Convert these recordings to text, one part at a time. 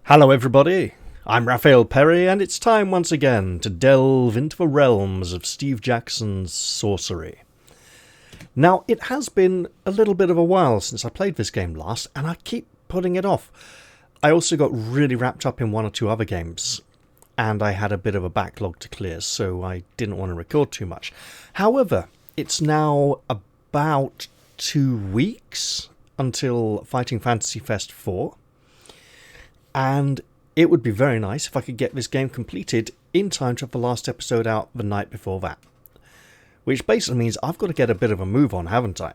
Hello everybody, I'm Raphael Perry and it's time once again to delve into the realms of Steve Jackson's Sorcery. Now, it has been a little bit of a while since I played this game last and I keep putting it off. I also got really wrapped up in one or two other games and I had a bit of a backlog to clear, so I didn't want to record too much. However, it's now about 2 weeks until Fighting Fantasy Fest 4. And it would be very nice if I could get this game completed in time to have the last episode out the night before that. Which basically means I've got to get a bit of a move on, haven't I?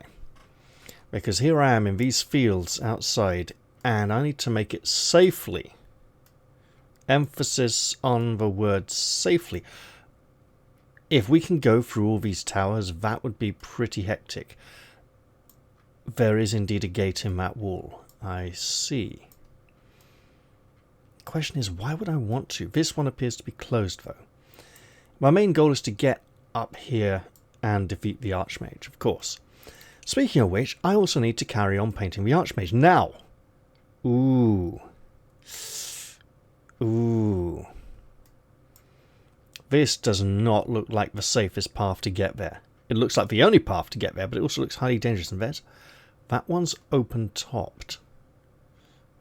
Because here I am in these fields outside, and I need to make it safely. Emphasis on the word safely. If we can go through all these towers, that would be pretty hectic. There is indeed a gate in that wall. I see. Question is, why would I want to? This one appears to be closed though. My main goal is to get up here and defeat the Archmage, of course. Speaking of which, I also need to carry on painting the Archmage. Now! Ooh. This does not look like the safest path to get there. It looks like the only path to get there, but it also looks highly dangerous. And that one's open-topped.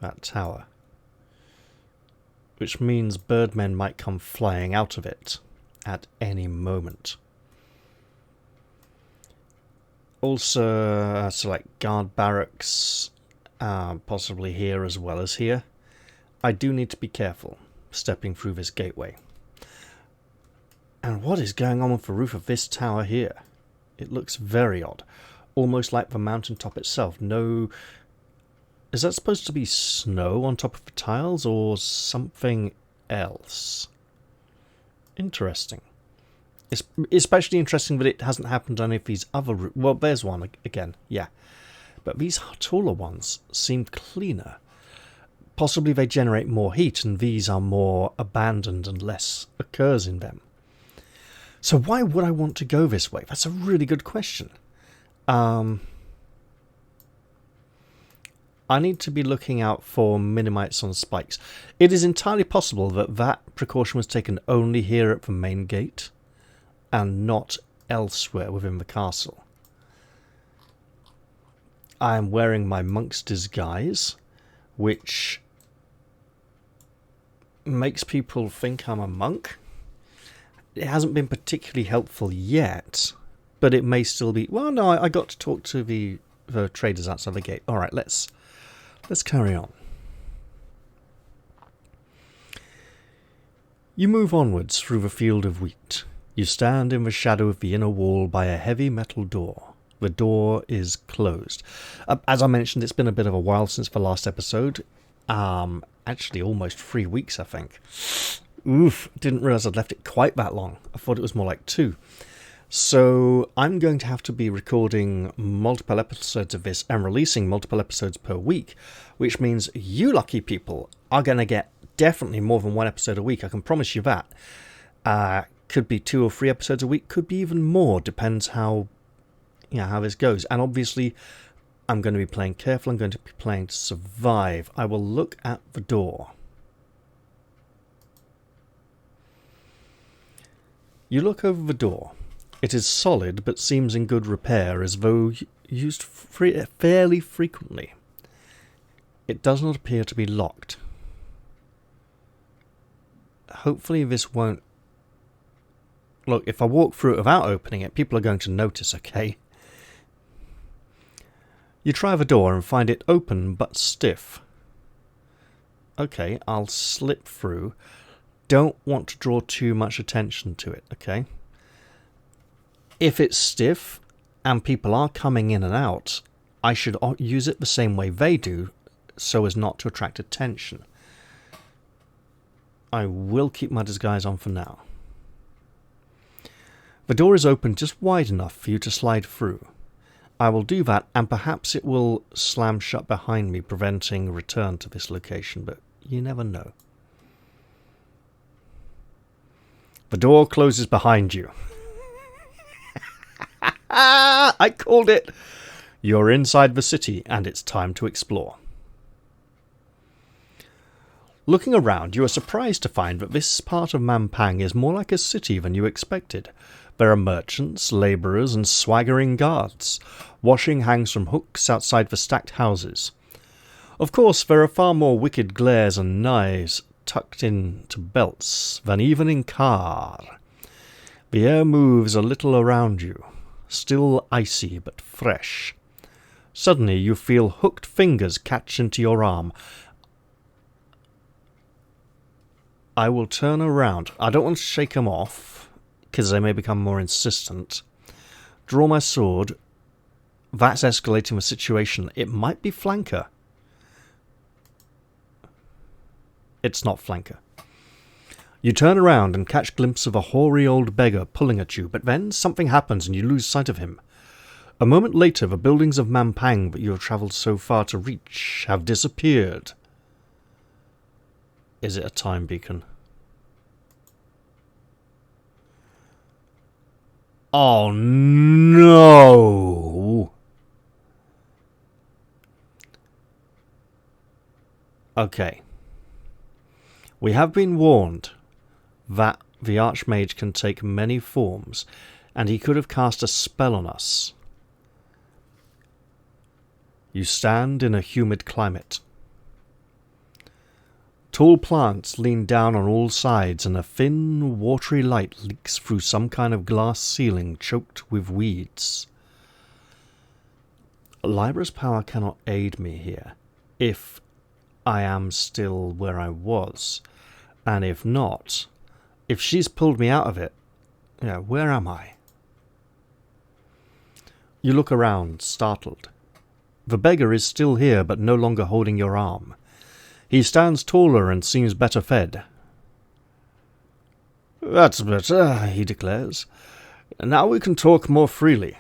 That tower. Which means birdmen might come flying out of it at any moment. Also, like guard barracks, possibly here as well as here. I do need to be careful stepping through this gateway. And what is going on with the roof of this tower here? It looks very odd. Almost like the mountaintop itself. No... Is that supposed to be snow on top of the tiles or something else? Interesting. It's especially interesting that it hasn't happened on any of these other... Well, there's one again, yeah. But these taller ones seem cleaner. Possibly they generate more heat and these are more abandoned and less occurs in them. So why would I want to go this way? That's a really good question. I need to be looking out for minimites on spikes. It is entirely possible that that precaution was taken only here at the main gate and not elsewhere within the castle. I am wearing my monk's disguise, which makes people think I'm a monk. It hasn't been particularly helpful yet, but it may still be... Well, no, I got to talk to the traders outside the gate. All right, let's carry on. You move onwards through the field of wheat. You stand in the shadow of the inner wall by a heavy metal door. The door is closed. As I mentioned, it's been a bit of a while since the last episode. Actually, almost 3 weeks, I think. Oof, didn't realise I'd left it quite that long. I thought it was more like 2. So I'm going to have to be recording multiple episodes of this and releasing multiple episodes per week, which means you lucky people are going to get definitely more than 1 episode a week. I can promise you that. Could be 2 or 3 episodes a week, could be even more, depends how this goes. And obviously, I'm going to be playing careful. I'm going to be playing to survive. I will look at the door. You look over the door. It is solid, but seems in good repair, as though used fairly frequently. It does not appear to be locked. Hopefully this won't... Look, if I walk through it without opening it, people are going to notice, okay? You try the door and find it open but stiff. Okay, I'll slip through. Don't want to draw too much attention to it, okay? If it's stiff and people are coming in and out, I should use it the same way they do so as not to attract attention. I will keep my disguise on for now. The door is open just wide enough for you to slide through. I will do that and perhaps it will slam shut behind me, preventing return to this location, but you never know. The door closes behind you. I called it! You're inside the city, and it's time to explore. Looking around, you are surprised to find that this part of Mampang is more like a city than you expected. There are merchants, labourers, and swaggering guards. Washing hangs from hooks outside the stacked houses. Of course, there are far more wicked glares and knives tucked into belts than even in Khare. The air moves a little around you, still icy but fresh. Suddenly you feel hooked fingers catch into your arm. I will turn around. I don't want to shake them off, because they may become more insistent. Draw my sword. That's escalating the situation. It might be flanker. It's not flanker. You turn around and catch a glimpse of a hoary old beggar pulling at you, but then something happens and you lose sight of him. A moment later, the buildings of Mampang that you have travelled so far to reach have disappeared. Is it a time beacon? Oh no! Okay. We have been warned that the Archmage can take many forms, and he could have cast a spell on us. You stand in a humid climate. Tall plants lean down on all sides, and a thin, watery light leaks through some kind of glass ceiling choked with weeds. Libra's power cannot aid me here, if I am still where I was, and if not, if she's pulled me out of it, where am I? You look around, startled. The beggar is still here, but no longer holding your arm. He stands taller and seems better fed. "That's better," he declares. "Now we can talk more freely.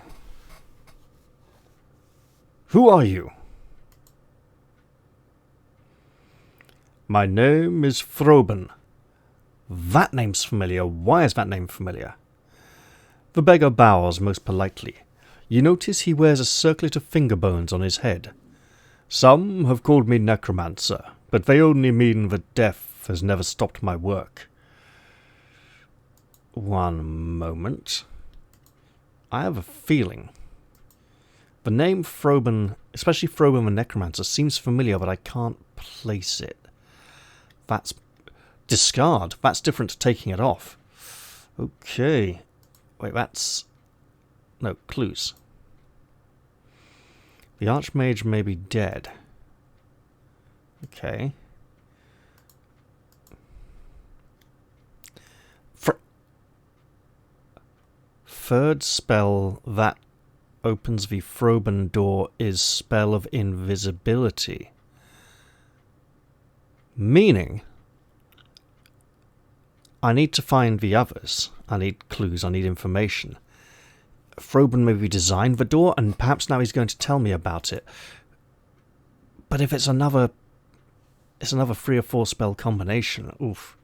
Who are you?" "My name is Froben." That name's familiar. Why is that name familiar? The beggar bows most politely. You notice he wears a circlet of finger bones on his head. "Some have called me necromancer, but they only mean that death has never stopped my work." One moment. I have a feeling. The name Froben, especially Froben the Necromancer, seems familiar, but I can't place it. That's discard. That's different to taking it off. Okay. Wait, that's... No, clues. The Archmage may be dead. Okay. Third spell that opens the Froben door is Spell of Invisibility. Meaning, I need to find the others. I need clues, I need information. Froben maybe designed the door, and perhaps now he's going to tell me about it. But if it's another 3 or 4 spell combination, oof.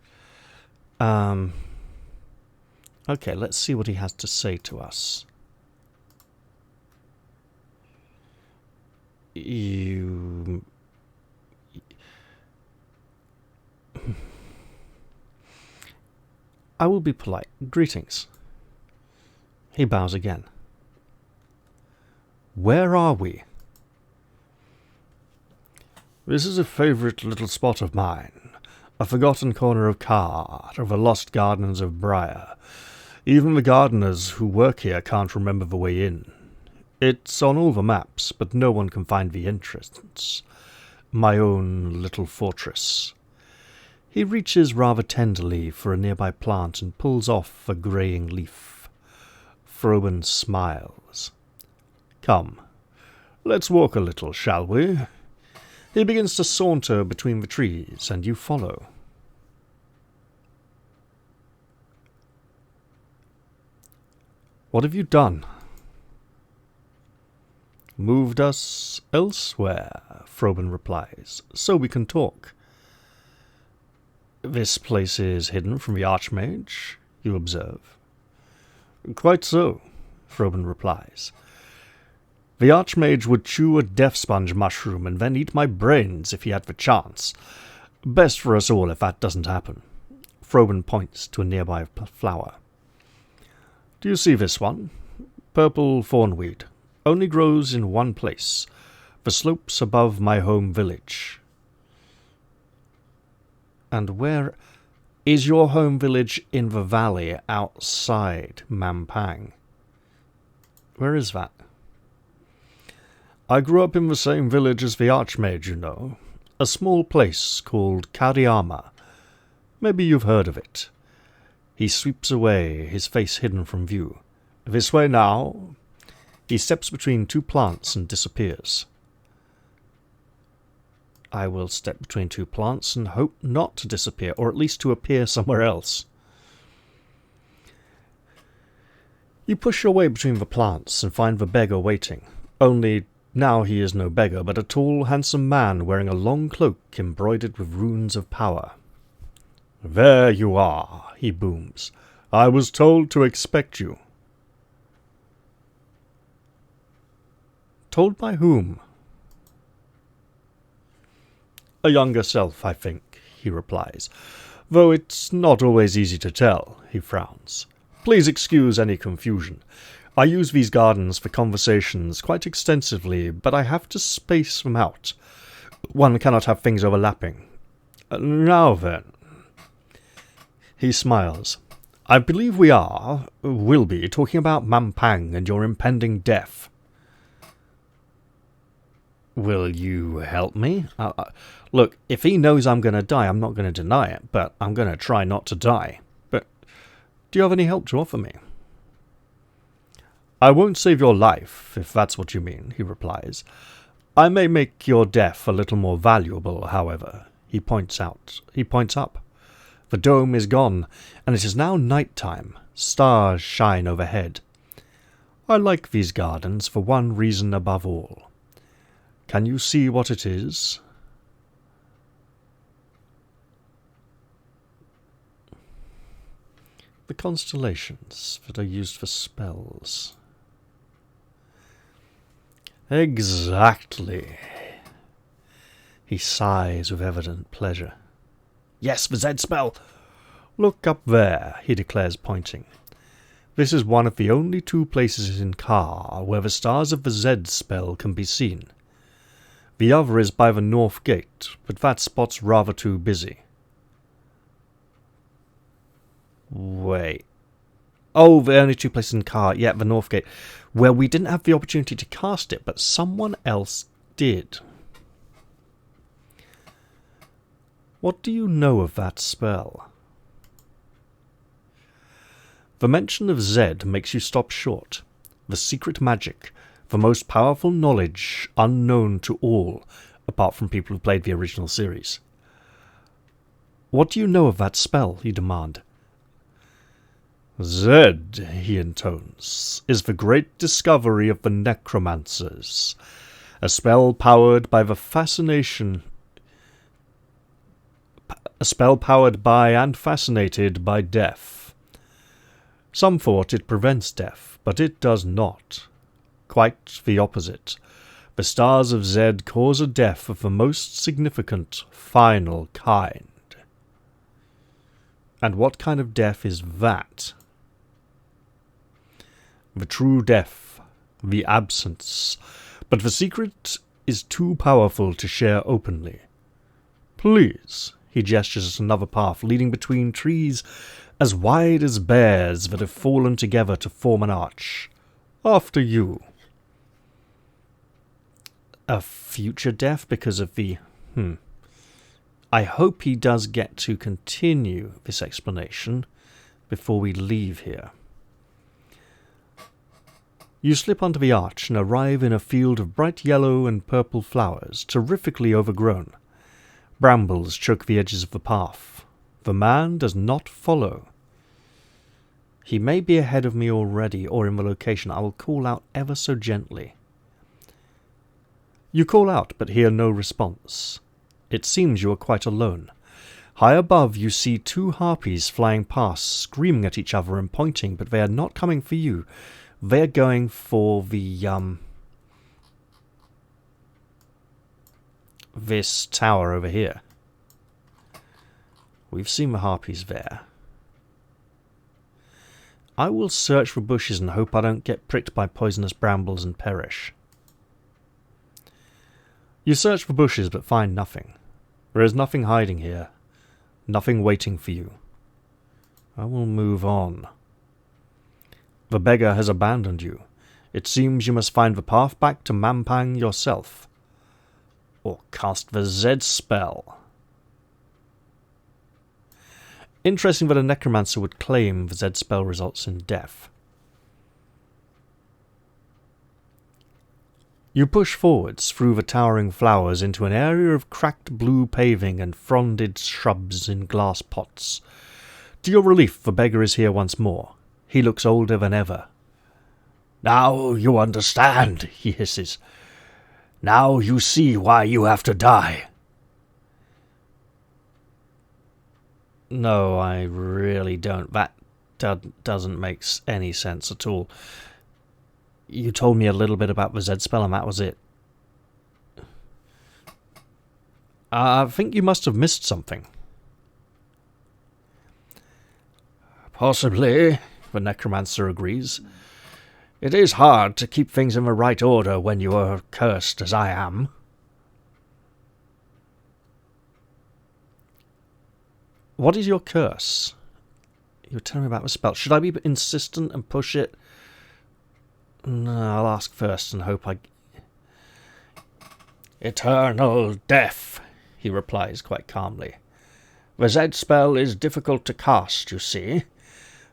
Okay, let's see what he has to say to us. I will be polite. "Greetings." He bows again. "Where are we?" "This is a favourite little spot of mine. A forgotten corner of Khare, of the lost gardens of Briar. Even the gardeners who work here can't remember the way in. It's on all the maps, but no one can find the entrance. My own little fortress." He reaches rather tenderly for a nearby plant and pulls off a greying leaf. Froben smiles. "Come, let's walk a little, shall we?" He begins to saunter between the trees, and you follow. "What have you done?" "Moved us elsewhere," Froben replies, "so we can talk." "This place is hidden from the Archmage," you observe. "Quite so," Froben replies. "The Archmage would chew a death sponge mushroom and then eat my brains if he had the chance. Best for us all if that doesn't happen. Froben points to a nearby flower. Do you see this one? Purple thornweed. Only grows in one place. The slopes above my home village. And where is your home village? In the valley outside Mampang? Where is that? I grew up in the same village as the Archmage, you know. A small place called Khare. Maybe you've heard of it. He sweeps away, his face hidden from view. This way now. He steps between two plants and disappears. I will step between two plants and hope not to disappear, or at least to appear somewhere else. You push your way between the plants and find the beggar waiting. Only now he is no beggar, but a tall, handsome man wearing a long cloak embroidered with runes of power. There you are, he booms. I was told to expect you. Told by whom? A younger self, I think, he replies, though it's not always easy to tell, he frowns. Please excuse any confusion. I use these gardens for conversations quite extensively, but I have to space them out. One cannot have things overlapping. Now then. He smiles. I believe will be, talking about Mampang and your impending death. Will you help me? Look, if he knows I'm going to die, I'm not going to deny it, but I'm going to try not to die. But do you have any help to offer me? I won't save your life, if that's what you mean, he replies. I may make your death a little more valuable, however. He points up. The dome is gone, and it is now night time. Stars shine overhead. I like these gardens for one reason above all. Can you see what it is? The constellations that are used for spells. Exactly. He sighs with evident pleasure. Yes, the Z spell! Look up there, he declares, pointing. This is one of the only two places in Khare where the stars of the Z spell can be seen. The other is by the north gate, but that spot's rather too busy. Wait. Oh, the only two places in Khare, yeah, the north gate, where we didn't have the opportunity to cast it, but someone else did. What do you know of that spell? The mention of Zed makes you stop short. The secret magic, the most powerful knowledge unknown to all, apart from people who played the original series. What do you know of that spell? You demand. Zed, he intones, is the great discovery of the necromancers, a spell powered by and fascinated by death. Some thought it prevents death, but it does not. Quite the opposite. The stars of Zed cause a death of the most significant, final kind. And what kind of death is that? The true death, the absence. But the secret is too powerful to share openly. Please, he gestures at another path leading between trees as wide as bears that have fallen together to form an arch. After you. A future death because of the... I hope he does get to continue this explanation before we leave here. You slip onto the arch and arrive in a field of bright yellow and purple flowers, terrifically overgrown. Brambles choke the edges of the path. The man does not follow. He may be ahead of me already, or in the location. I will call out ever so gently. You call out, but hear no response. It seems you are quite alone. High above you see two harpies flying past, screaming at each other and pointing, but they are not coming for you. They are going for this tower over here. We've seen the harpies there. I will search for bushes and hope I don't get pricked by poisonous brambles and perish. You search for bushes but find nothing. There is nothing hiding here. Nothing waiting for you. I will move on. The beggar has abandoned you. It seems you must find the path back to Mampang yourself. Or cast the Z spell. Interesting that a necromancer would claim the Z spell results in death. You push forwards through the towering flowers into an area of cracked blue paving and fronded shrubs in glass pots. To your relief, the beggar is here once more. He looks older than ever. "Now you understand," he hisses. "Now you see why you have to die." No, I really don't. That doesn't make any sense at all. You told me a little bit about the Z spell and that was it. I think you must have missed something. "Possibly," the necromancer agrees. "It is hard to keep things in the right order when you are cursed as I am." What is your curse? You were telling me about the spell. Should I be insistent and push it? No, I'll ask first and hope I... "Eternal death," he replies quite calmly. "The Z spell is difficult to cast, you see,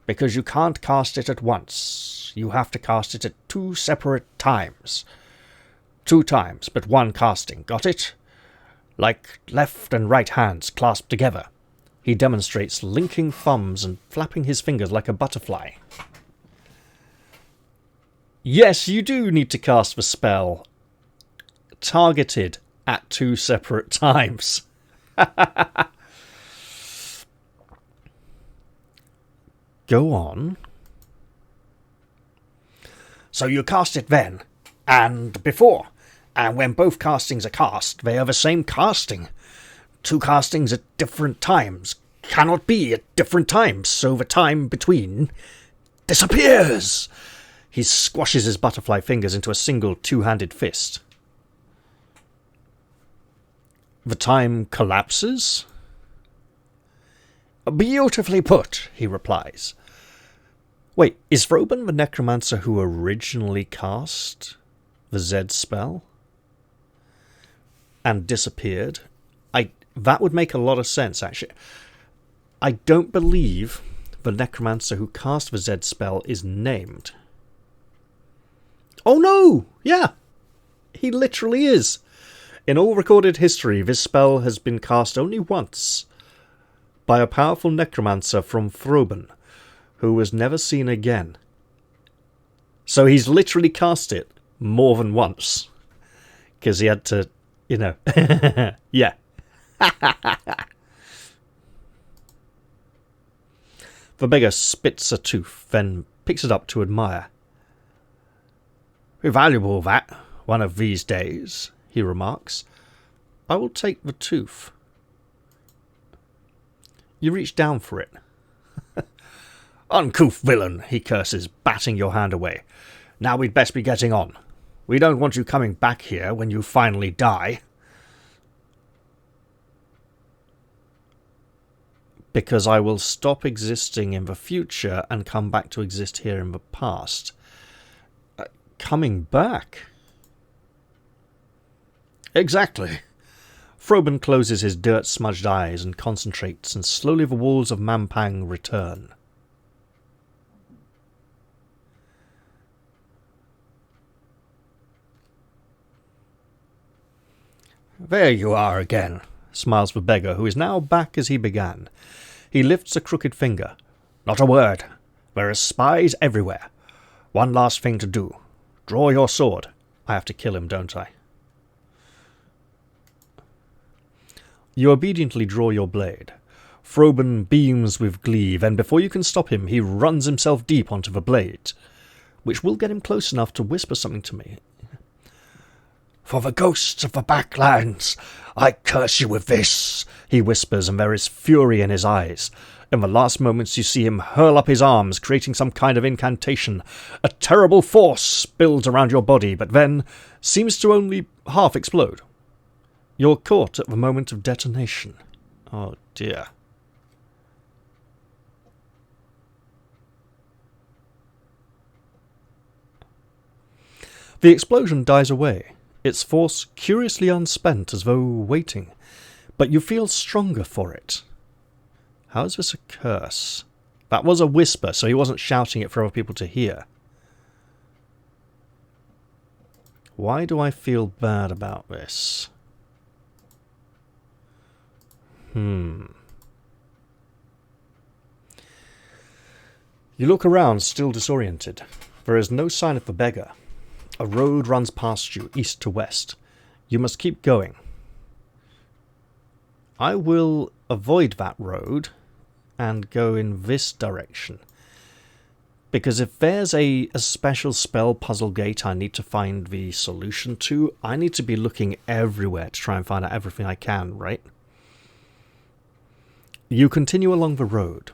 because you can't cast it at once. You have to cast it at 2 separate times. 2 times, but 1 casting. Got it? Like left and right hands clasped together." He demonstrates linking thumbs and flapping his fingers like a butterfly. Yes, you do need to cast the spell. Targeted at 2 separate times. Go on. "So you cast it then, and before, and when both castings are cast, they are the same casting. 2 castings at different times cannot be at different times, so the time between disappears." He squashes his butterfly fingers into a single 2-handed fist. "The time collapses?" "Beautifully put," he replies. Wait, is Froben the necromancer who originally cast the Z spell? And disappeared? That would make a lot of sense, actually. I don't believe the necromancer who cast the Z spell is named. Oh no! Yeah! He literally is! In all recorded history, this spell has been cast only once, by a powerful necromancer from Froben, who was never seen again. So he's literally cast it more than once. Because he had to, you know... yeah. The beggar spits a tooth, then picks it up to admire. "Be valuable, that, one of these days," he remarks. I will take the tooth. You reach down for it. "Uncouth villain," he curses, batting your hand away. "Now we'd best be getting on. We don't want you coming back here when you finally die." Because I will stop existing in the future and come back to exist here in the past. Coming back? Exactly. Froben closes his dirt-smudged eyes and concentrates, and slowly the walls of Mampang return. "There you are again," smiles the beggar, who is now back as he began. He lifts a crooked finger. "Not a word. There are spies everywhere. One last thing to do. Draw your sword. I have to kill him, don't I?" You obediently draw your blade. Froben beams with glee, then before you can stop him, he runs himself deep onto the blade, which will get him close enough to whisper something to me. For the ghosts of the Baklands, I curse you with this, he whispers, and there is fury in his eyes. In the last moments you see him hurl up his arms, creating some kind of incantation. A terrible force builds around your body, but then seems to only half explode. You're caught at the moment of detonation. Oh dear. The explosion dies away, its force curiously unspent as though waiting, but you feel stronger for it. How is this a curse? That was a whisper, so he wasn't shouting it for other people to hear. Why do I feel bad about this? You look around, still disoriented. There is no sign of the beggar. A road runs past you, east to west. You must keep going. I will avoid that road and go in this direction. Because if there's a special spell puzzle gate I need to find the solution to, I need to be looking everywhere to try and find out everything I can, right? You continue along the road.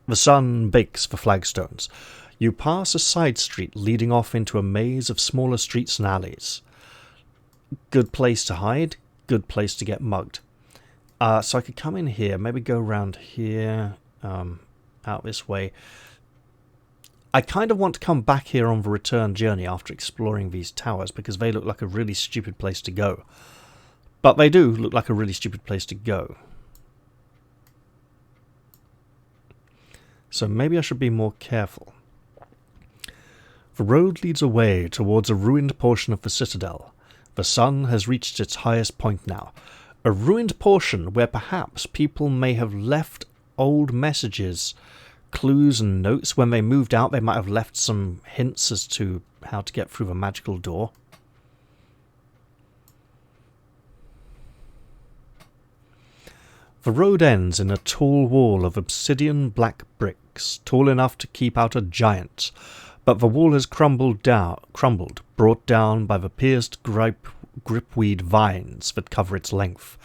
The sun bakes the flagstones. You pass a side street leading off into a maze of smaller streets and alleys. Good place to hide, good place to get mugged. So I could come in here, maybe go around here, out this way. I kind of want to come back here on the return journey after exploring these towers because they look like a really stupid place to go. But they do look like a really stupid place to go. So maybe I should be more careful. The road leads away towards a ruined portion of the citadel. The sun has reached its highest point now. A ruined portion where perhaps people may have left old messages, clues and notes. When they moved out, they might have left some hints as to how to get through the magical door. The road ends in a tall wall of obsidian black bricks, tall enough to keep out a giant, but the wall has crumbled, brought down by the pierced gripweed vines that cover its length.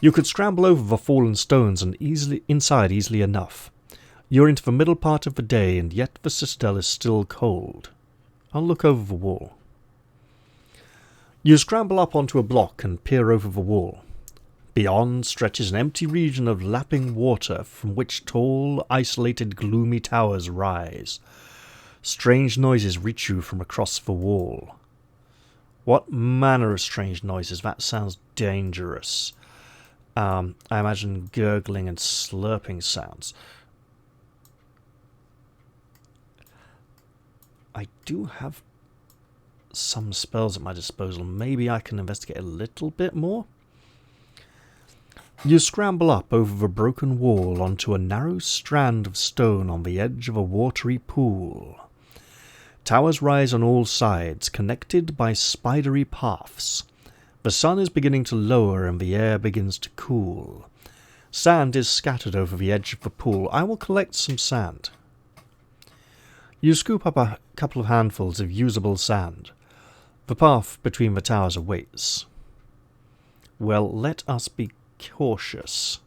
You could scramble over the fallen stones and inside easily enough. You're into the middle part of the day, and yet the citadel is still cold. I'll look over the wall. You scramble up onto a block and peer over the wall. Beyond stretches an empty region of lapping water from which tall, isolated, gloomy towers rise. Strange noises reach you from across the wall. What manner of strange noises? That sounds dangerous. I imagine gurgling and slurping sounds. I do have some spells at my disposal. Maybe I can investigate a little bit more. You scramble up over the broken wall onto a narrow strand of stone on the edge of a watery pool. Towers rise on all sides, connected by spidery paths. The sun is beginning to lower and the air begins to cool. Sand is scattered over the edge of the pool. I will collect some sand. You scoop up a couple of handfuls of usable sand. The path between the towers awaits. Well, let us be cautious.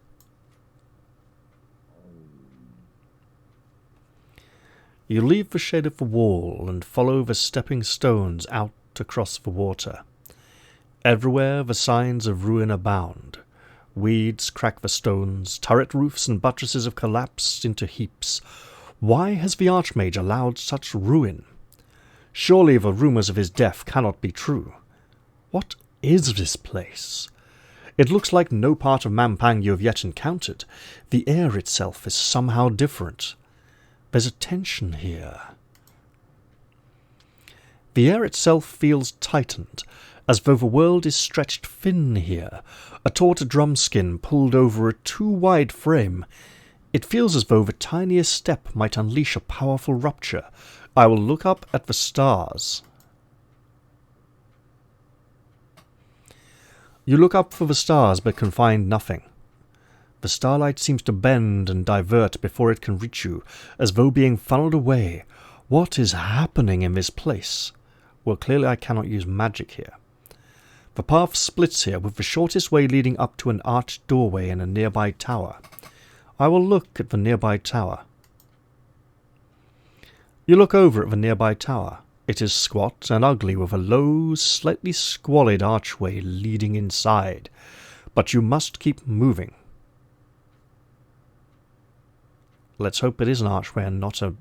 You leave the shade of the wall and follow the stepping stones out across the water. Everywhere the signs of ruin abound. Weeds crack the stones, turret roofs and buttresses have collapsed into heaps. Why has the Archmage allowed such ruin? Surely the rumours of his death cannot be true. What is this place? It looks like no part of Mampang you have yet encountered. The air itself is somehow different. There's a tension here. The air itself feels tightened, as though the world is stretched thin here, a taut drumskin pulled over a too-wide frame. It feels as though the tiniest step might unleash a powerful rupture. I will look up at the stars. You look up for the stars but can find nothing. The starlight seems to bend and divert before it can reach you, as though being funneled away. What is happening in this place? Well, clearly I cannot use magic here. The path splits here, with the shortest way leading up to an arched doorway in a nearby tower. I will look at the nearby tower. You look over at the nearby tower. It is squat and ugly, with a low, slightly squalid archway leading inside. But you must keep moving. Let's hope it is an archway and not a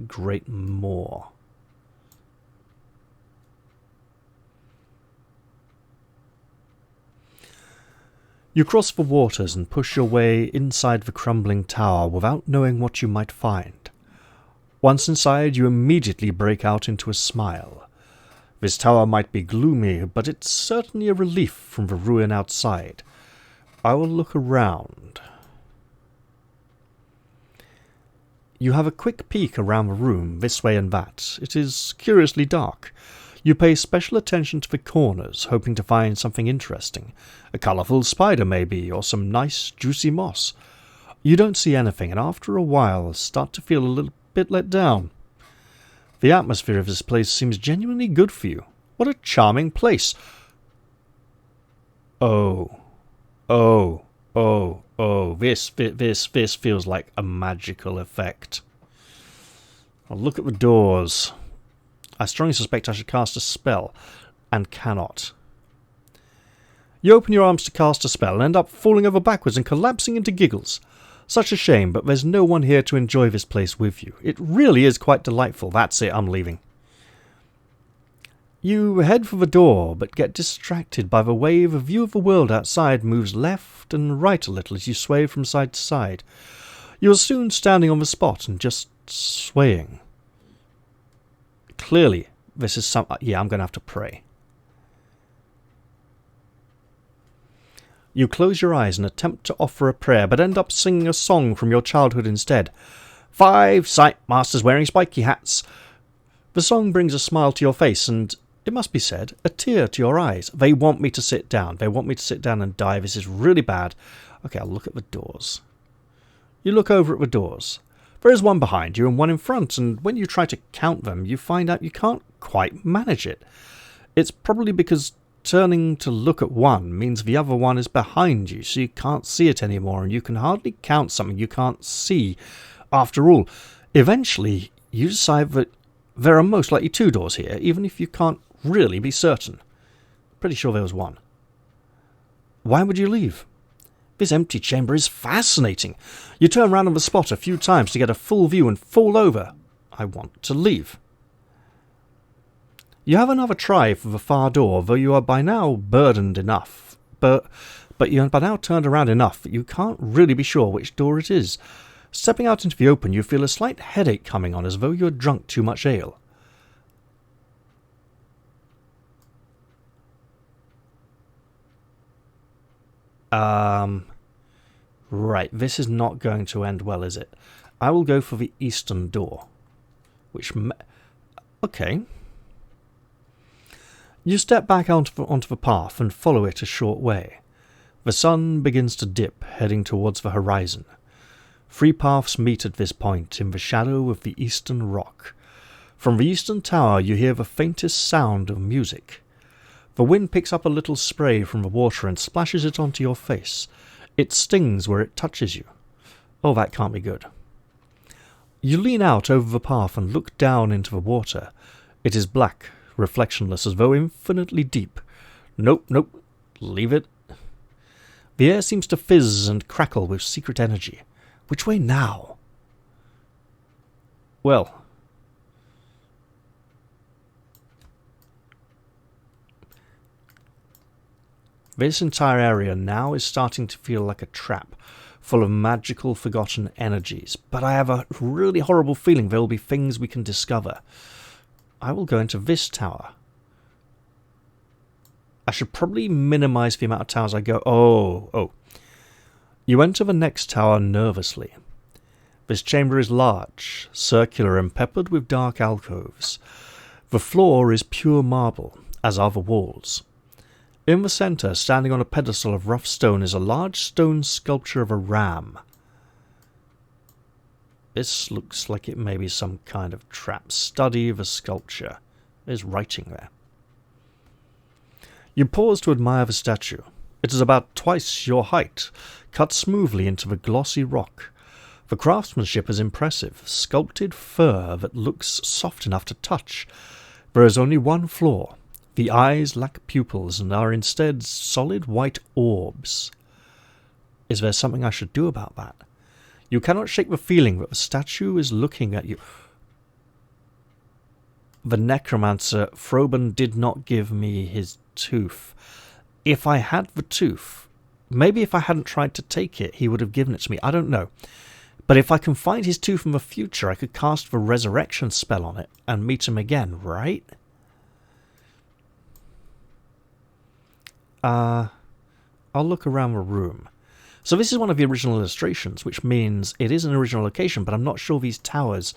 great moor. You cross the waters and push your way inside the crumbling tower without knowing what you might find. Once inside, you immediately break out into a smile. This tower might be gloomy, but it's certainly a relief from the ruin outside. I will look around. You have a quick peek around the room, this way and that. It is curiously dark. You pay special attention to the corners, hoping to find something interesting. A colourful spider, maybe, or some nice, juicy moss. You don't see anything, and after a while start to feel a little bit let down. The atmosphere of this place seems genuinely good for you. What a charming place! Oh, this feels like a magical effect. I'll look at the doors. I strongly suspect I should cast a spell, and cannot. You open your arms to cast a spell and end up falling over backwards and collapsing into giggles. Such a shame, but there's no one here to enjoy this place with you. It really is quite delightful. That's it, I'm leaving. You head for the door, but get distracted by the way the view of the world outside moves left and right a little as you sway from side to side. You are soon standing on the spot and just swaying. Clearly, this is some... Yeah, I'm going to have to pray. You close your eyes and attempt to offer a prayer, but end up singing a song from your childhood instead. 5 sight masters wearing spiky hats. The song brings a smile to your face and, it must be said, a tear to your eyes. They want me to sit down. They want me to sit down and die. This is really bad. Okay, I'll look at the doors. You look over at the doors. There is one behind you and one in front, and when you try to count them, you find out you can't quite manage it. It's probably because turning to look at one means the other one is behind you, so you can't see it anymore, and you can hardly count something you can't see. After all, eventually you decide that there are most likely 2 doors here, even if you can't really be certain. Pretty sure there was one. Why would you leave? This empty chamber is fascinating. You turn round on the spot a few times to get a full view and fall over. I want to leave. You have another try for the far door, though you are by now burdened enough. But you are by now turned around enough that you can't really be sure which door it is. Stepping out into the open, you feel a slight headache coming on, as though you had drunk too much ale. Right, this is not going to end well, is it? I will go for the eastern door. Okay. You step back onto the path and follow it a short way. The sun begins to dip, heading towards the horizon. 3 paths meet at this point in the shadow of the eastern rock. From the eastern tower you hear the faintest sound of music. The wind picks up a little spray from the water and splashes it onto your face. It stings where it touches you. Oh, that can't be good. You lean out over the path and look down into the water. It is black, reflectionless, as though infinitely deep. Nope, leave it. The air seems to fizz and crackle with secret energy. Which way now? Well... This entire area now is starting to feel like a trap, full of magical, forgotten energies, but I have a really horrible feeling there will be things we can discover. I will go into this tower. I should probably minimize the amount of towers I go... Oh. You enter the next tower nervously. This chamber is large, circular and peppered with dark alcoves. The floor is pure marble, as are the walls. In the centre, standing on a pedestal of rough stone, is a large stone sculpture of a ram. This looks like it may be some kind of trap. Study the sculpture. There's writing there. You pause to admire the statue. It is about twice your height, cut smoothly into the glossy rock. The craftsmanship is impressive, sculpted fur that looks soft enough to touch. There is only one flaw. The eyes lack pupils and are instead solid white orbs. Is there something I should do about that? You cannot shake the feeling that the statue is looking at you. The necromancer, Froben, did not give me his tooth. If I had the tooth, maybe if I hadn't tried to take it, he would have given it to me. I don't know. But if I can find his tooth in the future, I could cast the resurrection spell on it and meet him again, right? I'll look around the room. So this is one of the original illustrations, which means it is an original location, but I'm not sure these towers...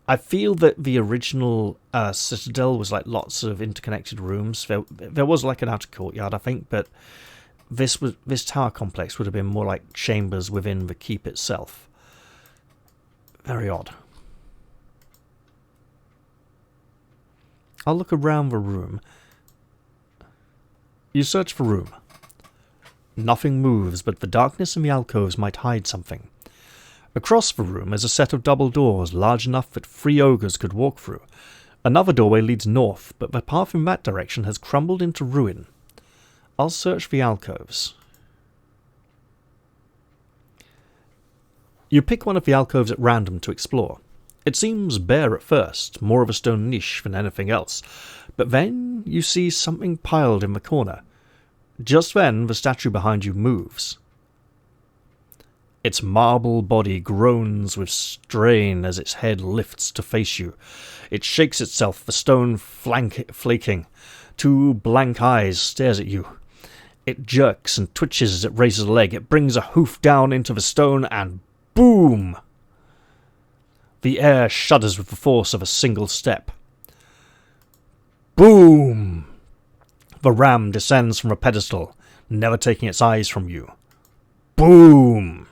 I feel that the original Citadel was like lots of interconnected rooms. There was like an outer courtyard, I think, but this tower complex would have been more like chambers within the keep itself. Very odd. I'll look around the room. You search for room. Nothing moves, but the darkness in the alcoves might hide something. Across the room is a set of double doors, large enough that 3 ogres could walk through. Another doorway leads north, but the path in that direction has crumbled into ruin. I'll search the alcoves. You pick one of the alcoves at random to explore. It seems bare at first, more of a stone niche than anything else, but then you see something piled in the corner. Just then, the statue behind you moves. Its marble body groans with strain as its head lifts to face you. It shakes itself, the stone flaking. 2 blank eyes stares at you. It jerks and twitches as it raises a leg. It brings a hoof down into the stone and boom! The air shudders with the force of a single step. Boom! The ram descends from a pedestal, never taking its eyes from you. Boom!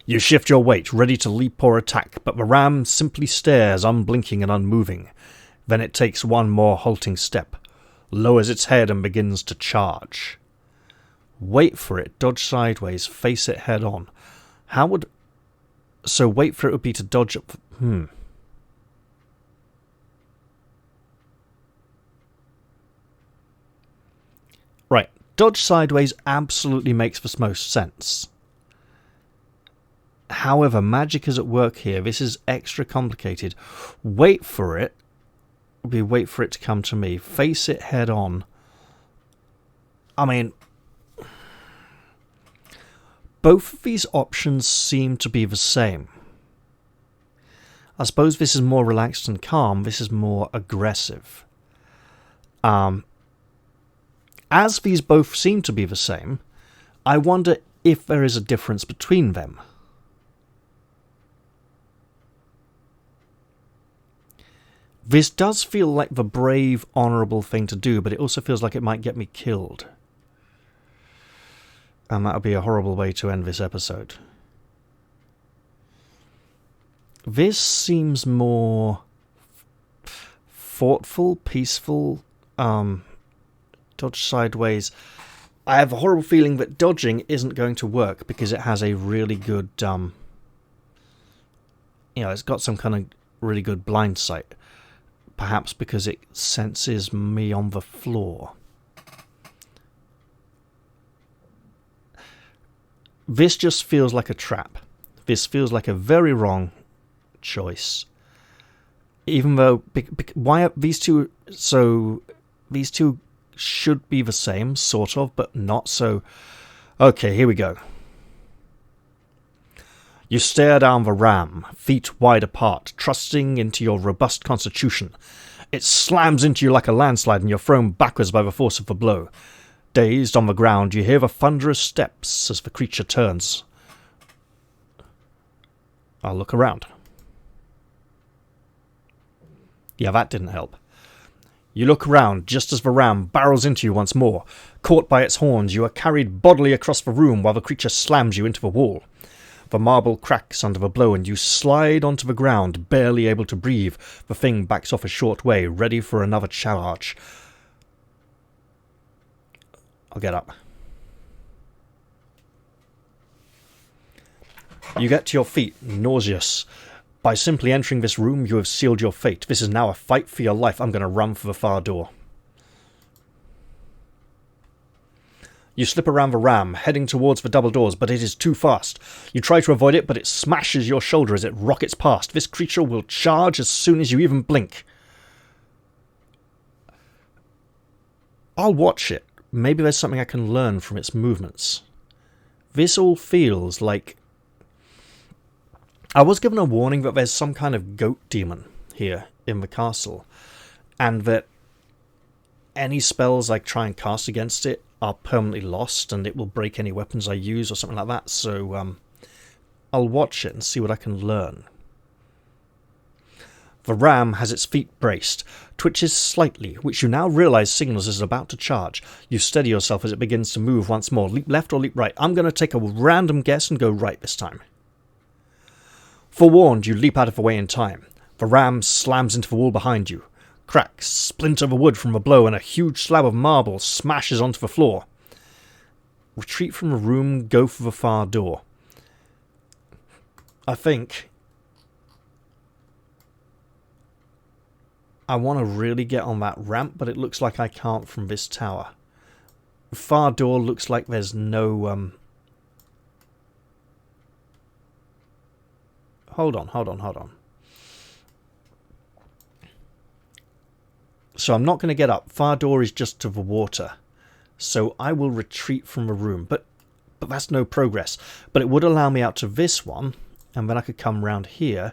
You shift your weight, ready to leap or attack, but the ram simply stares, unblinking and unmoving. Then it takes one more halting step, lowers its head and begins to charge. Wait for it, dodge sideways, face it head on. How would... So wait for it would be to dodge up... Right, dodge sideways absolutely makes the most sense. However, magic is at work here. This is extra complicated. Wait for it. Would be wait for it to come to me. Face it head on. I mean... Both of these options seem to be the same. I suppose this is more relaxed and calm. This is more aggressive. As these both seem to be the same, I wonder if there is a difference between them. This does feel like the brave, honourable thing to do, but it also feels like it might get me killed. And that would be a horrible way to end this episode. This seems more thoughtful, peaceful, dodge sideways. I have a horrible feeling that dodging isn't going to work because it has a really good, it's got some kind of really good blind sight. Perhaps because it senses me on the floor. This just feels like a trap. This feels like a very wrong choice. Even though... Why are these two... So, these two should be the same, sort of, but not so... Okay, here we go. You stare down the ram, feet wide apart, trusting into your robust constitution. It slams into you like a landslide and you're thrown backwards by the force of the blow. Dazed on the ground, you hear the thunderous steps as the creature turns. I'll look around. Yeah, that didn't help. You look around just as the ram barrels into you once more. Caught by its horns, you are carried bodily across the room while the creature slams you into the wall. The marble cracks under the blow and you slide onto the ground, barely able to breathe. The thing backs off a short way, ready for another charge. I'll get up. You get to your feet, nauseous. By simply entering this room, you have sealed your fate. This is now a fight for your life. I'm going to run for the far door. You slip around the ram, heading towards the double doors, but it is too fast. You try to avoid it, but it smashes your shoulder as it rockets past. This creature will charge as soon as you even blink. I'll watch it. Maybe there's something I can learn from its movements. This all feels like... I was given a warning that there's some kind of goat demon here in the castle, and that any spells I try and cast against it are permanently lost, and it will break any weapons I use or something like that, so I'll watch it and see what I can learn. The ram has its feet braced, twitches slightly, which you now realise signals it is about to charge. You steady yourself as it begins to move once more. Leap left or leap right. I'm going to take a random guess and go right this time. Forewarned, you leap out of the way in time. The ram slams into the wall behind you. Crack, splinter of wood from the blow, and a huge slab of marble smashes onto the floor. Retreat from the room, go for the far door. I think I want to really get on that ramp, but it looks like I can't from this tower. The far door looks like there's no... Hold on. So I'm not going to get up. Far door is just to the water. So I will retreat from the room. But that's no progress. But it would allow me out to this one. And then I could come round here.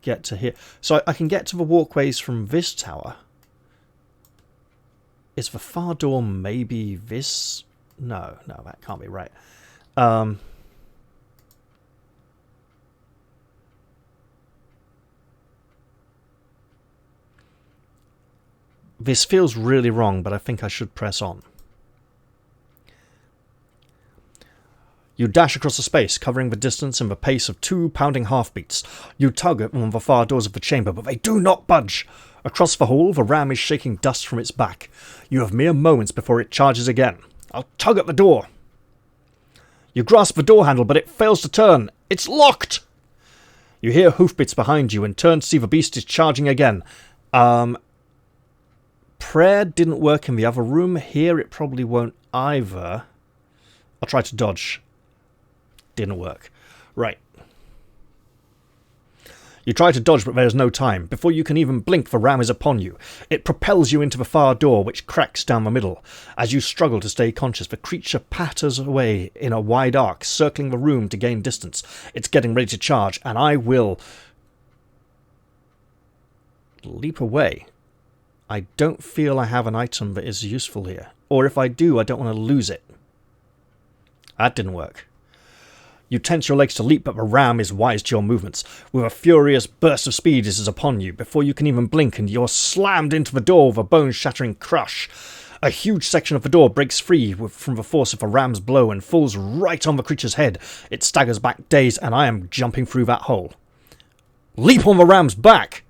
Get to here. So I can get to the walkways from this tower. Is the far door maybe this? No, that can't be right. This feels really wrong, but I think I should press on. You dash across the space, covering the distance in the pace of 2 pounding half-beats. You tug at one of the far doors of the chamber, but they do not budge. Across the hall, the ram is shaking dust from its back. You have mere moments before it charges again. I'll tug at the door. You grasp the door handle, but it fails to turn. It's locked! You hear hoofbeats behind you and turn to see the beast is charging again. Prayer didn't work in the other room. Here it probably won't either. I'll try to dodge. Didn't work. Right. You try to dodge, but there is no time. Before you can even blink, the ram is upon you. It propels you into the far door, which cracks down the middle. As you struggle to stay conscious, the creature patters away in a wide arc, circling the room to gain distance. It's getting ready to charge, and I will leap away. I don't feel I have an item that is useful here. Or if I do, I don't want to lose it. That didn't work. You tense your legs to leap, but the ram is wise to your movements. With a furious burst of speed, it is upon you. Before you can even blink, and you're slammed into the door with a bone-shattering crush. A huge section of the door breaks free from the force of the ram's blow and falls right on the creature's head. It staggers back dazed, and I am jumping through that hole. Leap on the ram's back!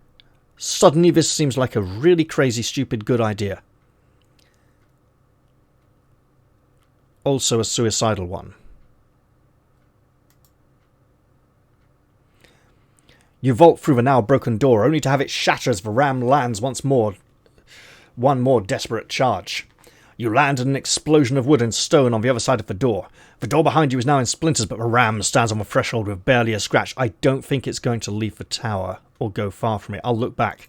Suddenly this seems like a really crazy, stupid, good idea. Also a suicidal one. You vault through the now broken door, only to have it shatter as the ram lands once more. One more desperate charge. You land in an explosion of wood and stone on the other side of the door. The door behind you is now in splinters, but the ram stands on the threshold with barely a scratch. I don't think it's going to leave the tower or go far from it. I'll look back.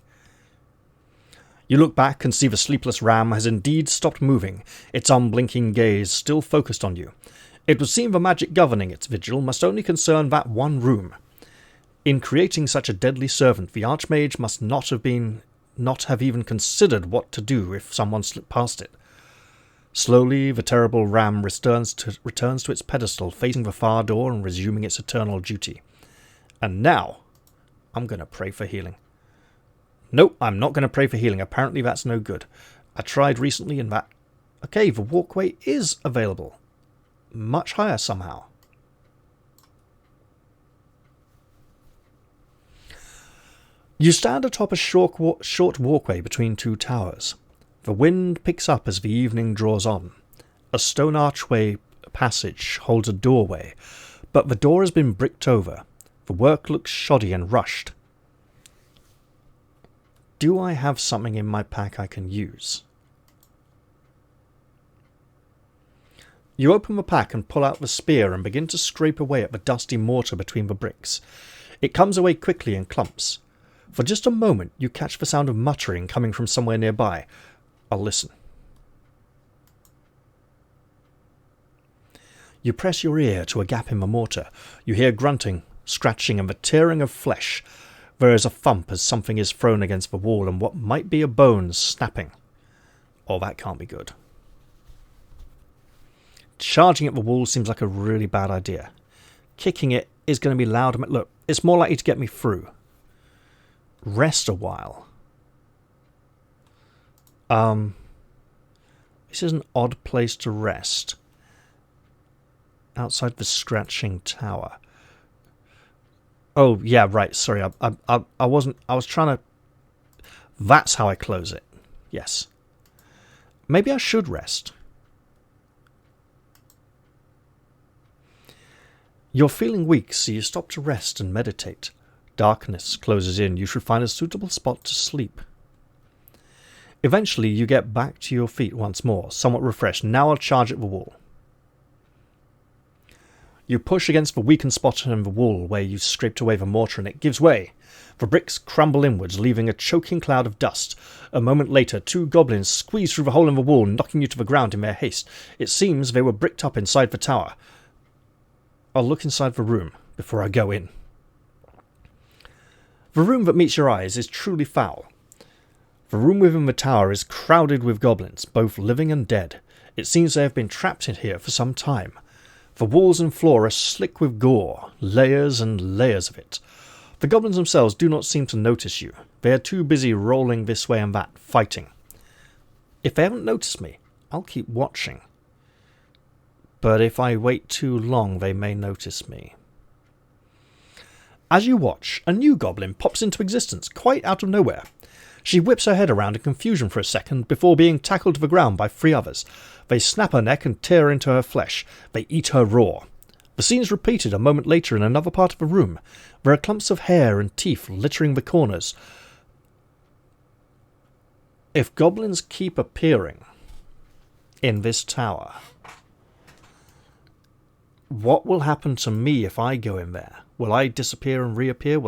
You look back and see the sleepless ram has indeed stopped moving, its unblinking gaze still focused on you. It would seem the magic governing its vigil must only concern that one room. In creating such a deadly servant, the Archmage must not have even considered what to do if someone slipped past it. Slowly, the terrible ram returns to its pedestal, facing the far door and resuming its eternal duty. And now, I'm going to pray for healing. Nope, I'm not going to pray for healing. Apparently that's no good. I tried recently and that... Okay, the walkway is available. Much higher somehow. You stand atop a short walkway between two towers. The wind picks up as the evening draws on. A stone archway passage holds a doorway, but the door has been bricked over. The work looks shoddy and rushed. Do I have something in my pack I can use? You open the pack and pull out the spear and begin to scrape away at the dusty mortar between the bricks. It comes away quickly in clumps. For just a moment you catch the sound of muttering coming from somewhere nearby. I'll listen. You press your ear to a gap in the mortar. You hear grunting, scratching and the tearing of flesh. There is a thump as something is thrown against the wall and what might be a bone snapping. Oh, that can't be good. Charging at the wall seems like a really bad idea. Kicking it is going to be loud. Look, it's more likely to get me through. Rest a while. This is an odd place to rest. Outside the scratching tower. Oh, yeah, right. Sorry, I wasn't... I was trying to... That's how I close it. Yes. Maybe I should rest. You're feeling weak, so you stop to rest and meditate. Darkness closes in. You should find a suitable spot to sleep. Eventually, you get back to your feet once more, somewhat refreshed. Now I'll charge at the wall. You push against the weakened spot in the wall where you scraped away the mortar and it gives way. The bricks crumble inwards, leaving a choking cloud of dust. A moment later, two goblins squeeze through the hole in the wall, knocking you to the ground in their haste. It seems they were bricked up inside the tower. I'll look inside the room before I go in. The room that meets your eyes is truly foul. The room within the tower is crowded with goblins, both living and dead. It seems they have been trapped in here for some time. The walls and floor are slick with gore, layers and layers of it. The goblins themselves do not seem to notice you. They are too busy rolling this way and that, fighting. If they haven't noticed me, I'll keep watching. But if I wait too long, they may notice me. As you watch, a new goblin pops into existence, quite out of nowhere. She whips her head around in confusion for a second before being tackled to the ground by three others. They snap her neck and tear into her flesh. They eat her raw. The scene is repeated a moment later in another part of the room. There are clumps of hair and teeth littering the corners. If goblins keep appearing in this tower, what will happen to me if I go in there? Will I disappear and reappear?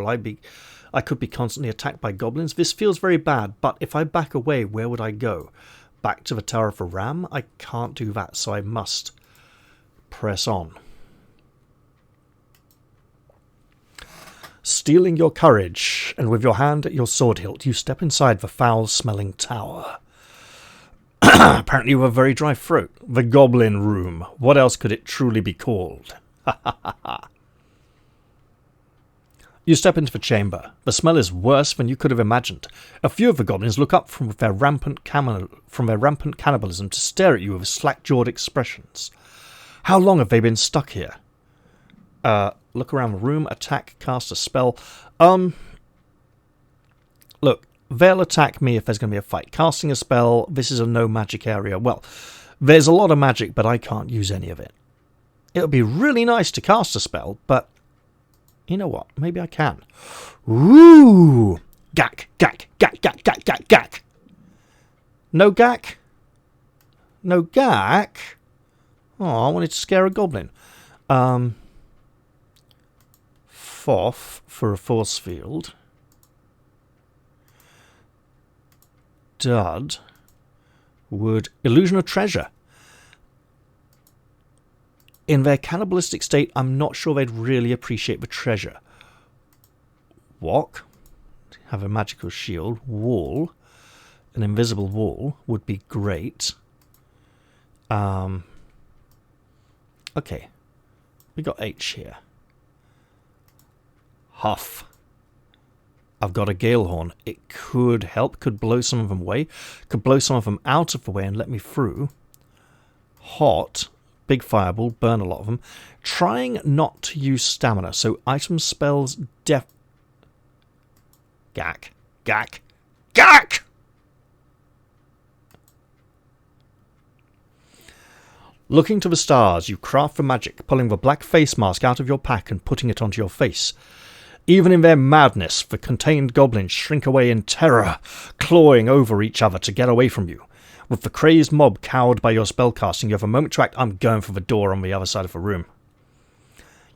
I could be constantly attacked by goblins. This feels very bad, but if I back away, where would I go? Back to the Tower of the Ram? I can't do that, so I must press on. Stealing your courage, and with your hand at your sword hilt, you step inside the foul-smelling tower. Apparently with a very dry throat. The Goblin Room. What else could it truly be called? Ha ha ha ha. You step into the chamber. The smell is worse than you could have imagined. A few of the goblins look up from their rampant cannibalism to stare at you with slack-jawed expressions. How long have they been stuck here? Look around the room, attack, cast a spell. Look, they'll attack me if there's going to be a fight. Casting a spell, this is a no magic area. Well, there's a lot of magic, but I can't use any of it. It would be really nice to cast a spell, but you know what? Maybe I can. Ooh! Gack, gack, gack, gack, gack, gack, gack. No gack? No gack? Oh, I wanted to scare a goblin. Foff for a force field. Dud would illusion of treasure. In their cannibalistic state, I'm not sure they'd really appreciate the treasure. Walk, have a magical shield. Wall, an invisible wall would be great. Okay, we got H here. Huff. I've got a gale horn. It could help, could blow some of them away, could blow some of them out of the way and let me through. Hot, big fireball, burn a lot of them. Trying not to use stamina, so item spells Gack. Gack. Gack! Looking to the stars, you craft for magic, pulling the black face mask out of your pack and putting it onto your face. Even in their madness, the contained goblins shrink away in terror, clawing over each other to get away from you. With the crazed mob cowed by your spellcasting, you have a moment to act. I'm going for the door on the other side of the room.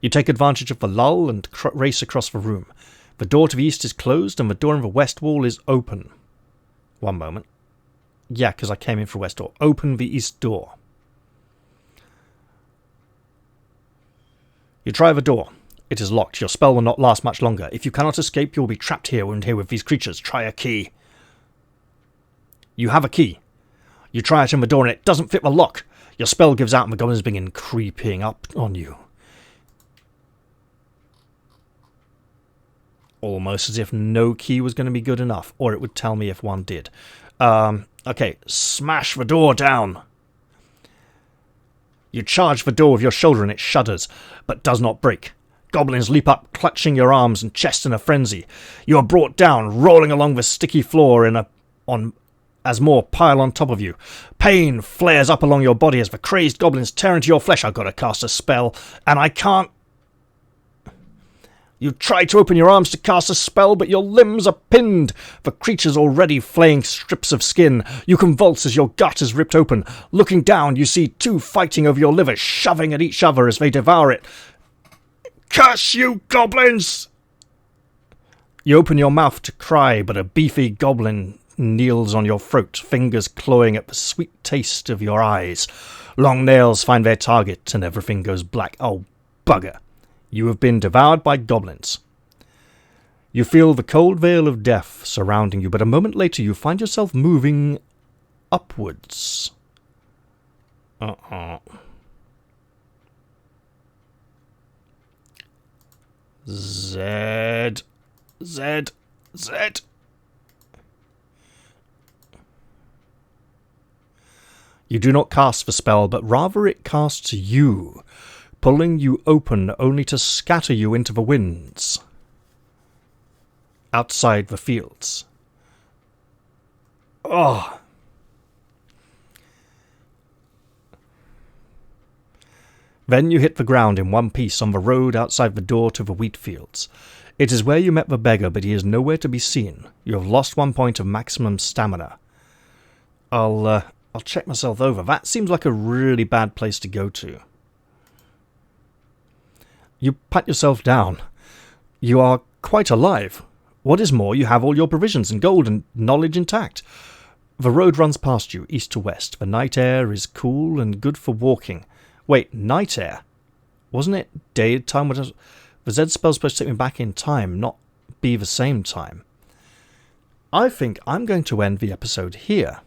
You take advantage of the lull and race across the room. The door to the east is closed and the door in the west wall is open. One moment. Yeah, because I came in through west door. Open the east door. You try the door. It is locked. Your spell will not last much longer. If you cannot escape, you will be trapped here and here with these creatures. Try a key. You have a key. You try it in the door and it doesn't fit the lock. Your spell gives out and the goblins begin creeping up on you. Almost as if no key was going to be good enough, or it would tell me if one did. Okay, smash the door down. You charge the door with your shoulder and it shudders, but does not break. Goblins leap up, clutching your arms and chest in a frenzy. You are brought down, rolling along the sticky floor as more pile on top of you. Pain flares up along your body as the crazed goblins tear into your flesh. I've got to cast a spell, and I can't. You try to open your arms to cast a spell, but your limbs are pinned. The creature's already flaying strips of skin. You convulse as your gut is ripped open. Looking down, you see two fighting over your liver, shoving at each other as they devour it. Curse you, goblins! You open your mouth to cry, but a beefy goblin kneels on your throat, fingers clawing at the sweet taste of your eyes. Long nails find their target, and everything goes black. Oh, bugger. You have been devoured by goblins. You feel the cold veil of death surrounding you, but a moment later you find yourself moving upwards. Z. You do not cast the spell, but rather it casts you, pulling you open only to scatter you into the winds outside the fields. Oh. Then you hit the ground in one piece on the road outside the door to the wheat fields. It is where you met the beggar, but he is nowhere to be seen. You have lost 1 point of maximum stamina. I'll check myself over. That seems like a really bad place to go to. You pat yourself down. You are quite alive. What is more, you have all your provisions and gold and knowledge intact. The road runs past you, east to west. The night air is cool and good for walking. Wait, night air? Wasn't it daytime? The Z spell's supposed to take me back in time, not be the same time. I think I'm going to end the episode here.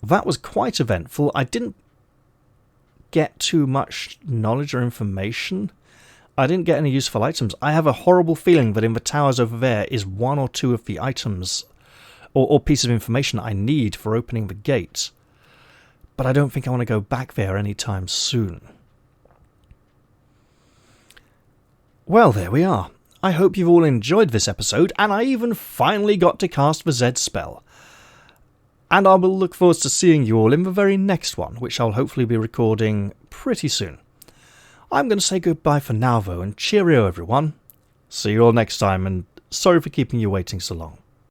That was quite eventful. I didn't get too much knowledge or information. I didn't get any useful items. I have a horrible feeling that in the towers over there is one or two of the items or pieces of information I need for opening the gate. But I don't think I want to go back there anytime soon. Well, there we are. I hope you've all enjoyed this episode, and I even finally got to cast the Z spell. And I will look forward to seeing you all in the very next one, which I'll hopefully be recording pretty soon. I'm going to say goodbye for now, though, and cheerio, everyone. See you all next time, and sorry for keeping you waiting so long.